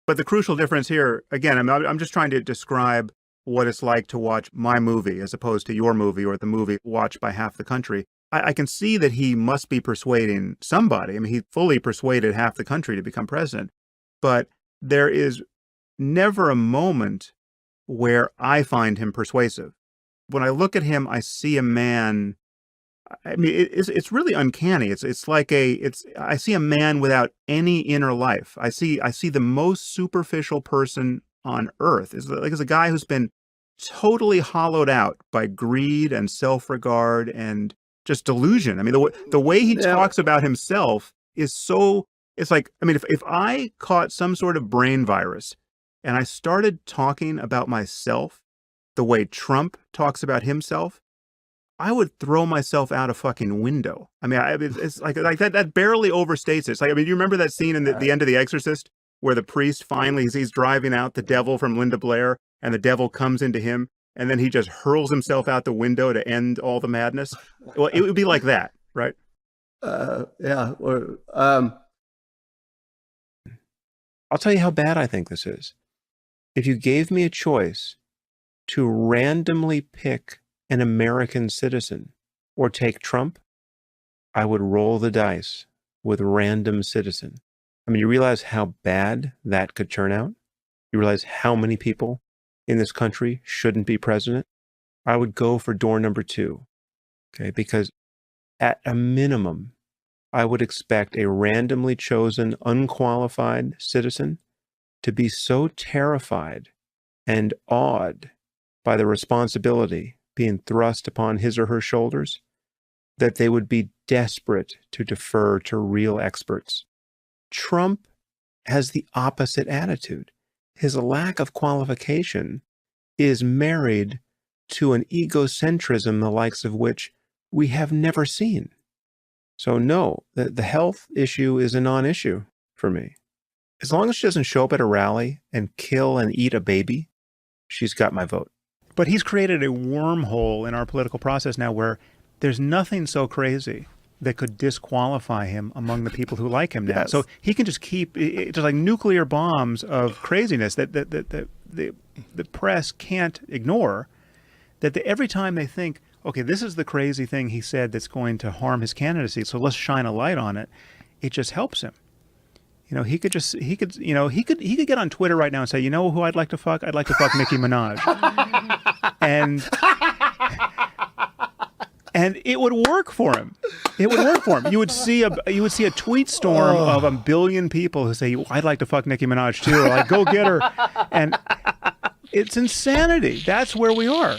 But the crucial difference here, again, I'm just trying to describe what it's like to watch my movie as opposed to your movie or the movie watched by half the country. I can see that he must be persuading somebody. I mean, he fully persuaded half the country to become president. But there is never a moment where I find him persuasive. When I look at him, I see a man. I mean, it's really uncanny. I see a man without any inner life. I see the most superficial person on earth. It's a guy who's been totally hollowed out by greed and self-regard and just delusion. I mean, the way he talks about himself is so. It's like, I mean, if I caught some sort of brain virus and I started talking about myself the way Trump talks about himself, I would throw myself out a fucking window. I mean, it's like that barely overstates it. It's like, I mean, you remember that scene in the end of The Exorcist where the priest finally, he's driving out the devil from Linda Blair and the devil comes into him and then he just hurls himself out the window to end all the madness? Well, it would be like that, right? Yeah. I'll tell you how bad I think this is. If you gave me a choice to randomly pick an American citizen or take Trump, I would roll the dice with random citizen. I mean, you realize how bad that could turn out? You realize how many people in this country shouldn't be president? I would go for door number 2, okay? Because at a minimum, I would expect a randomly chosen, unqualified citizen to be so terrified and awed by the responsibility being thrust upon his or her shoulders that they would be desperate to defer to real experts. Trump has the opposite attitude. His lack of qualification is married to an egocentrism the likes of which we have never seen. So no, the health issue is a non-issue for me. As long as she doesn't show up at a rally and kill and eat a baby, she's got my vote. But he's created a wormhole in our political process now where there's nothing so crazy that could disqualify him among the people who like him now. Yes. So he can just keep, just like nuclear bombs of craziness that the press can't ignore, that every time they think, okay, this is the crazy thing he said that's going to harm his candidacy, so let's shine a light on it, it just helps him. You know, he could get on Twitter right now and say, you know who I'd like to fuck? I'd like to fuck Nicki Minaj. And it would work for him. It would work for him. You would see a tweet storm of 1 billion people who say, I'd like to fuck Nicki Minaj too. Or like, go get her. And it's insanity. That's where we are.